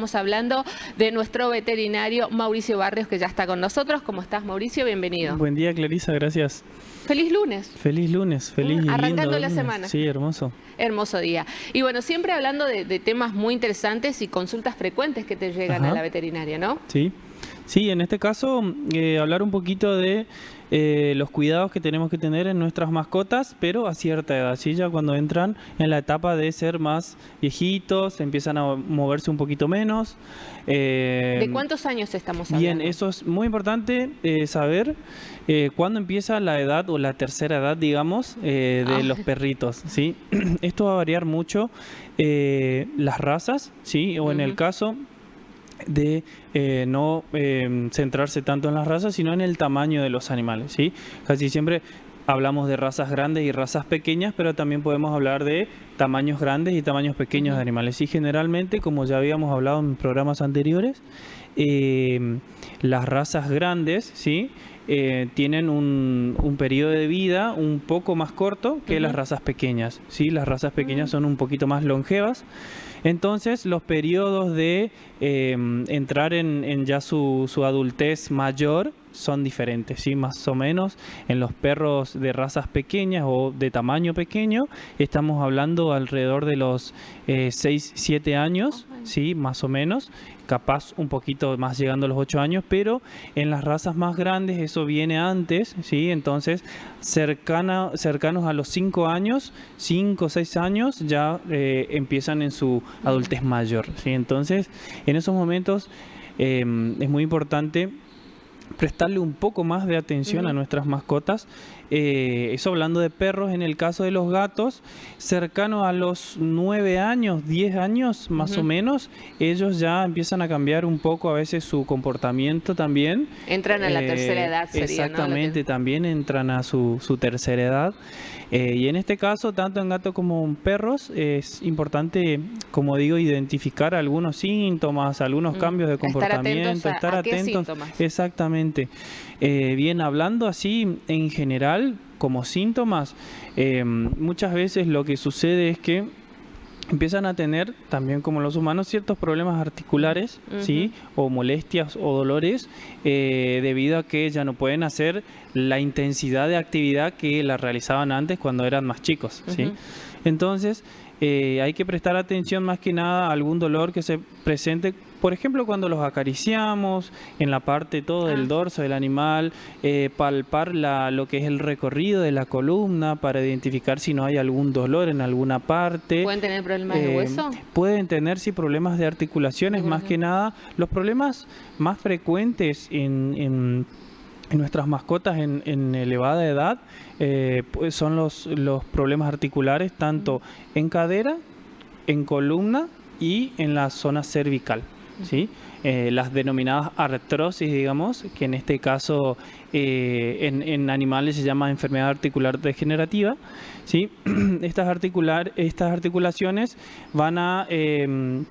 Estamos hablando de nuestro veterinario Mauricio Barrios, que ya está con nosotros. ¿Cómo estás, Mauricio? Bienvenido. Buen día, Clarisa, gracias. Feliz lunes. Feliz lunes, feliz y Arrancando lindo la lunes. semana. Sí, hermoso. Hermoso día. Y bueno, siempre hablando de temas muy interesantes y consultas frecuentes que te llegan a la veterinaria, ¿no? Sí. Sí, en este caso, hablar un poquito de los cuidados que tenemos que tener en nuestras mascotas, pero a cierta edad, ¿sí? Ya cuando entran en la etapa de ser más viejitos, empiezan a moverse un poquito menos. ¿De cuántos años estamos hablando? Bien, eso es muy importante saber cuándo empieza la edad o la tercera edad, digamos, de los perritos, ¿sí? Esto va a variar mucho las razas, ¿sí? O en el caso de no centrarse tanto en las razas, sino en el tamaño de los animales, ¿sí? Casi siempre hablamos de razas grandes y razas pequeñas, pero también podemos hablar de tamaños grandes y tamaños pequeños de animales. Y generalmente, como ya habíamos hablado en programas anteriores, las razas grandes, ¿sí? Tienen un periodo de vida un poco más corto que las razas pequeñas, ¿sí? Las razas pequeñas son un poquito más longevas. Entonces, los periodos de entrar en ya su adultez mayor son diferentes, ¿sí? Más o menos en los perros de razas pequeñas o de tamaño pequeño estamos hablando alrededor de los 6-7 años, ¿sí? Más o menos, capaz un poquito más llegando a los 8 años, pero en las razas más grandes eso viene antes, ¿sí? Entonces cercanos a los 5 años, 5 o 6 años ya empiezan en su adultez mayor, ¿sí? Entonces en esos momentos es muy importante prestarle un poco más de atención a nuestras mascotas. Eso hablando de perros. En el caso de los gatos, cercano a los 9 años, 10 años más o menos, ellos ya empiezan a cambiar un poco a veces su comportamiento también. Entran a la tercera edad, sería, exactamente, ¿no? También entran a su tercera edad. Y en este caso, tanto en gatos como en perros, es importante, como digo, identificar algunos síntomas, algunos cambios de comportamiento, estar atentos. Exactamente. Bien, hablando así en general, como síntomas, muchas veces lo que sucede es que empiezan a tener, también como los humanos, ciertos problemas articulares, ¿sí? O molestias o dolores, debido a que ya no pueden hacer la intensidad de actividad que la realizaban antes cuando eran más chicos, ¿sí? Entonces, hay que prestar atención más que nada a algún dolor que se presente, por ejemplo, cuando los acariciamos en la parte todo del dorso del animal, palpar lo que es el recorrido de la columna para identificar si no hay algún dolor en alguna parte. ¿Pueden tener problemas de hueso? Pueden tener, sí, problemas de articulaciones, más que nada. Los problemas más frecuentes en nuestras mascotas en elevada edad pues son los problemas articulares, tanto en cadera, en columna y en la zona cervical, ¿sí? Las denominadas artrosis, digamos, que en este caso en animales se llama enfermedad articular degenerativa, ¿sí? Estas articulaciones van a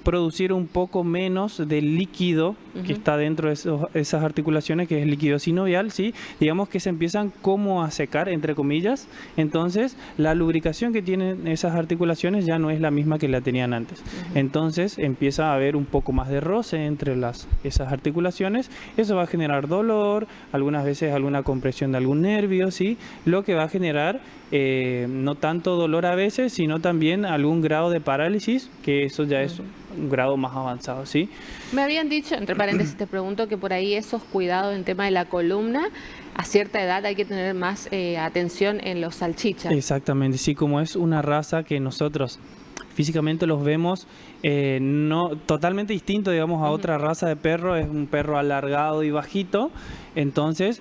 producir un poco menos del líquido que está dentro de esas articulaciones, que es el líquido sinovial, ¿sí? Digamos que se empiezan como a secar, entre comillas. Entonces, la lubricación que tienen esas articulaciones ya no es la misma que la tenían antes. Entonces, empieza a haber un poco más de roce entre esas articulaciones. Eso va a generar dolor, algunas veces alguna compresión de algún nervio, ¿sí? Lo que va a generar no tanto dolor a veces, sino también algún grado de parálisis, que eso ya es un grado más avanzado, ¿sí? Me habían dicho, entre paréntesis te pregunto, que por ahí esos cuidados en tema de la columna, a cierta edad hay que tener más atención en los salchichas. Exactamente, sí, como es una raza que nosotros físicamente los vemos no totalmente distinto, digamos, a otra raza de perro. Es un perro alargado y bajito, entonces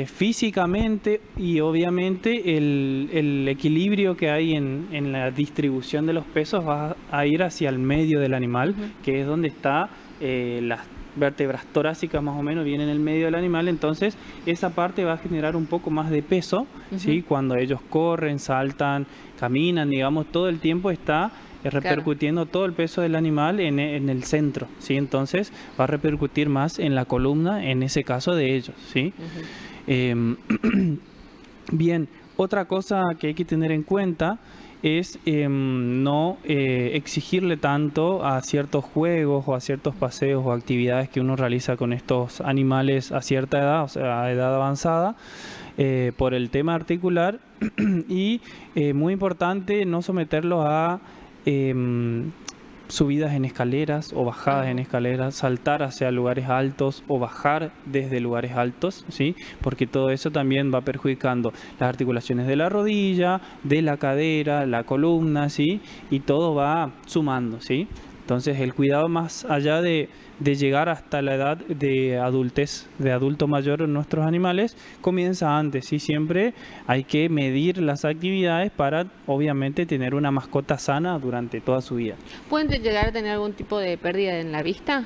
físicamente y obviamente el equilibrio que hay en la distribución de los pesos va a ir hacia el medio del animal, que es donde está las vértebras torácicas, más o menos vienen en el medio del animal. Entonces esa parte va a generar un poco más de peso, ¿sí? Cuando ellos corren, saltan, caminan, digamos, todo el tiempo está repercutiendo todo el peso del animal en el centro, ¿sí? Entonces va a repercutir más en la columna, en ese caso de ellos, ¿sí? Bien, otra cosa que hay que tener en cuenta es no exigirle tanto a ciertos juegos o a ciertos paseos o actividades que uno realiza con estos animales a cierta edad, o sea, a edad avanzada, por el tema articular y muy importante no someterlos a subidas en escaleras o bajadas en escaleras, saltar hacia lugares altos o bajar desde lugares altos, ¿sí? Porque todo eso también va perjudicando las articulaciones de la rodilla, de la cadera, la columna, ¿sí? Y todo va sumando, ¿sí? Entonces el cuidado más allá de llegar hasta la edad de adultez, de adulto mayor en nuestros animales, comienza antes, ¿sí? Siempre hay que medir las actividades para, obviamente, tener una mascota sana durante toda su vida. ¿Pueden llegar a tener algún tipo de pérdida en la vista?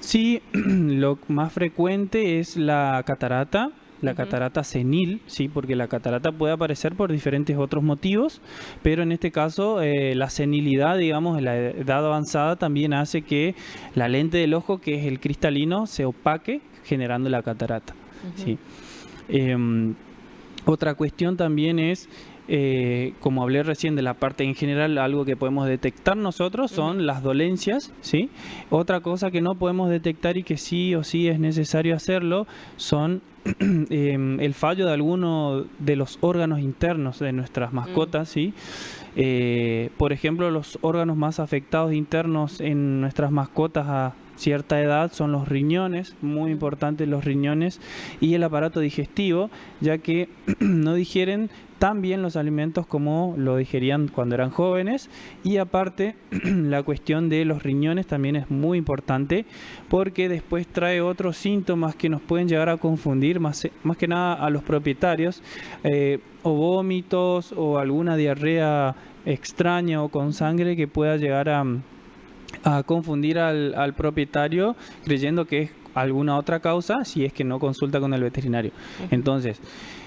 Sí, lo más frecuente es la catarata. La catarata senil, sí, porque la catarata puede aparecer por diferentes otros motivos, pero en este caso la senilidad, digamos, en la edad avanzada también hace que la lente del ojo, que es el cristalino, se opaque, generando la catarata. ¿Sí? Otra cuestión también es, como hablé recién de la parte en general, algo que podemos detectar nosotros son las dolencias, ¿sí? Otra cosa que no podemos detectar y que sí o sí es necesario hacerlo son el fallo de alguno de los órganos internos de nuestras mascotas, ¿sí? Por ejemplo, los órganos más afectados internos en nuestras mascotas a cierta edad son los riñones, muy importantes los riñones, y el aparato digestivo, ya que no digieren tan bien los alimentos como lo digerían cuando eran jóvenes. Y aparte la cuestión de los riñones también es muy importante, porque después trae otros síntomas que nos pueden llegar a confundir, más que nada a los propietarios, o vómitos o alguna diarrea extraña o con sangre que pueda llegar a confundir al propietario creyendo que es alguna otra causa, si es que no consulta con el veterinario. Entonces,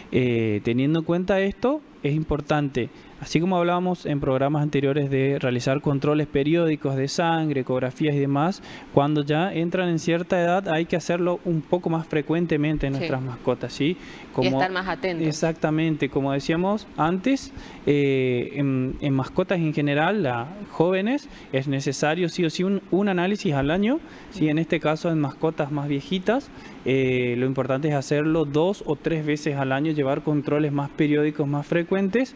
teniendo en cuenta esto, es importante, así como hablábamos en programas anteriores, de realizar controles periódicos de sangre, ecografías y demás. Cuando ya entran en cierta edad hay que hacerlo un poco más frecuentemente en nuestras mascotas, ¿sí? Y estar más atentos. Exactamente, como decíamos antes, en mascotas en general, jóvenes, es necesario sí o sí un análisis al año, ¿sí? En este caso en mascotas más viejitas, lo importante es hacerlo 2 o 3 veces al año, llevar controles más periódicos, más frecuentes,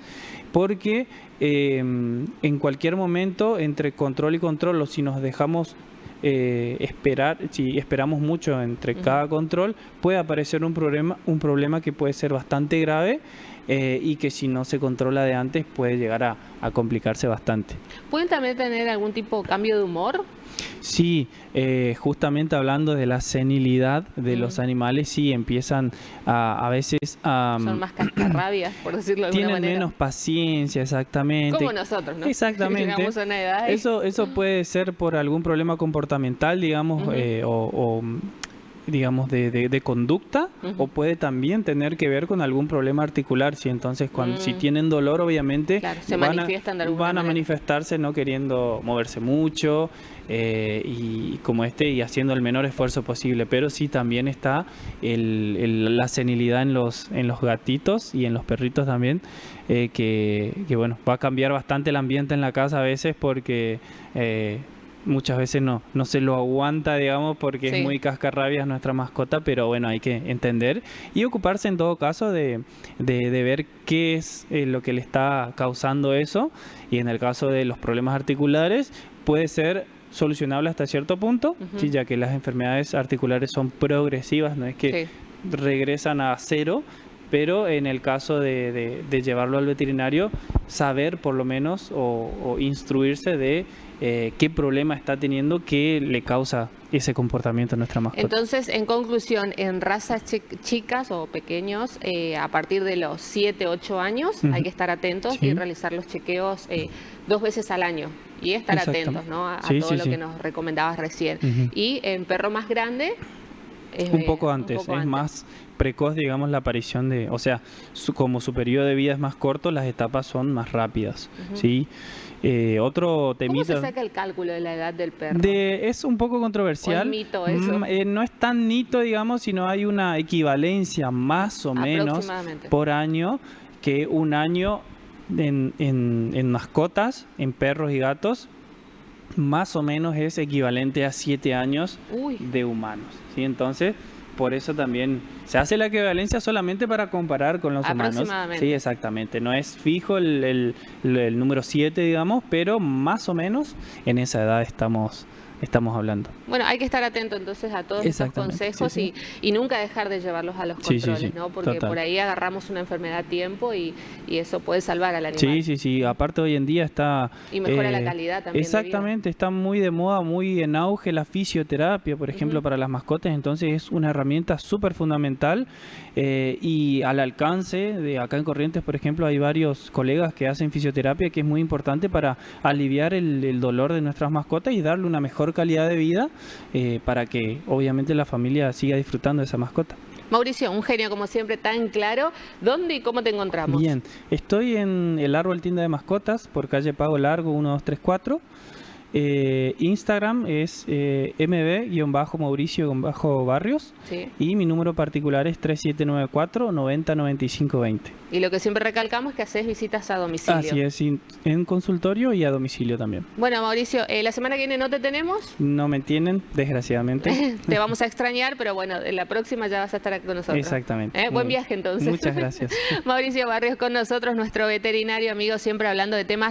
porque en cualquier momento, entre control y control, o si nos dejamos si esperamos mucho entre cada control, puede aparecer un problema que puede ser bastante grave, y que si no se controla de antes puede llegar a complicarse bastante. ¿Pueden también tener algún tipo de cambio de humor? Sí, justamente hablando de la senilidad de los animales, sí, empiezan a veces a... Son más cascarrabias, por decirlo de alguna manera. Tienen menos paciencia, exactamente. Como nosotros, ¿no? Exactamente. Llegamos a una edad Eso puede ser por algún problema comportamental, digamos, o digamos de conducta, o puede también tener que ver con algún problema articular. ¿Sí? Entonces, si tienen dolor, obviamente se manifiestan de alguna manera. Manifestarse no queriendo moverse mucho, y y haciendo el menor esfuerzo posible. Pero sí también está la senilidad en los gatitos y en los perritos también, que bueno, va a cambiar bastante el ambiente en la casa a veces, porque muchas veces no se lo aguanta, digamos, porque es muy cascarrabias nuestra mascota. Pero bueno, hay que entender y ocuparse en todo caso de ver qué es lo que le está causando eso. Y en el caso de los problemas articulares, puede ser solucionable hasta cierto punto, ¿sí? Ya que las enfermedades articulares son progresivas, no es que regresan a cero. Pero en el caso de llevarlo al veterinario, saber por lo menos o instruirse de qué problema está teniendo que le causa ese comportamiento a nuestra mascota. Entonces, en conclusión, en razas chicas o pequeños, a partir de los 7, 8 años, hay que estar atentos y realizar los chequeos 2 veces al año. Y estar atentos, ¿no? a todo lo que nos recomendabas recién. Y en perro más grande... un poco antes, más precoz, digamos, la aparición o sea, como su periodo de vida es más corto, las etapas son más rápidas, ¿sí? Otro temita... ¿Cómo se saca el cálculo de la edad del perro? Es un poco controversial. ¿O es mito eso? No es tan mito, digamos, sino hay una equivalencia más o menos por año, que un año en mascotas, en perros y gatos, más o menos es equivalente a 7 años de humanos, ¿sí? Entonces, por eso también se hace la equivalencia solamente para comparar con los humanos. Sí, exactamente. No es fijo el número 7, digamos, pero más o menos en esa edad estamos hablando. Bueno, hay que estar atento entonces a todos estos consejos y nunca dejar de llevarlos a los controles, ¿no? Porque por ahí agarramos una enfermedad a tiempo y eso puede salvar al animal. Sí. Aparte hoy en día está... Y mejora la calidad también. Exactamente, está muy de moda, muy en auge la fisioterapia, por ejemplo, para las mascotas. Entonces es una herramienta súper fundamental y al alcance de acá en Corrientes, por ejemplo, hay varios colegas que hacen fisioterapia, que es muy importante para aliviar el dolor de nuestras mascotas y darle una mejor calidad de vida para que obviamente la familia siga disfrutando de esa mascota. Mauricio, un genio como siempre, tan claro. ¿Dónde y cómo te encontramos? Bien, estoy en el Árbol Tienda de Mascotas por calle Pago Largo 1234. Instagram es mb-mauricio-barrios y mi número particular es 3794-909520. Y lo que siempre recalcamos es que haces visitas a domicilio. Así es, en consultorio y a domicilio también. Bueno, Mauricio, la semana que viene no te tenemos. No me tienen, desgraciadamente. Te vamos a extrañar, pero bueno, en la próxima ya vas a estar aquí con nosotros. Exactamente. Buen viaje entonces. Muchas gracias. Mauricio Barrios con nosotros, nuestro veterinario amigo, siempre hablando de temas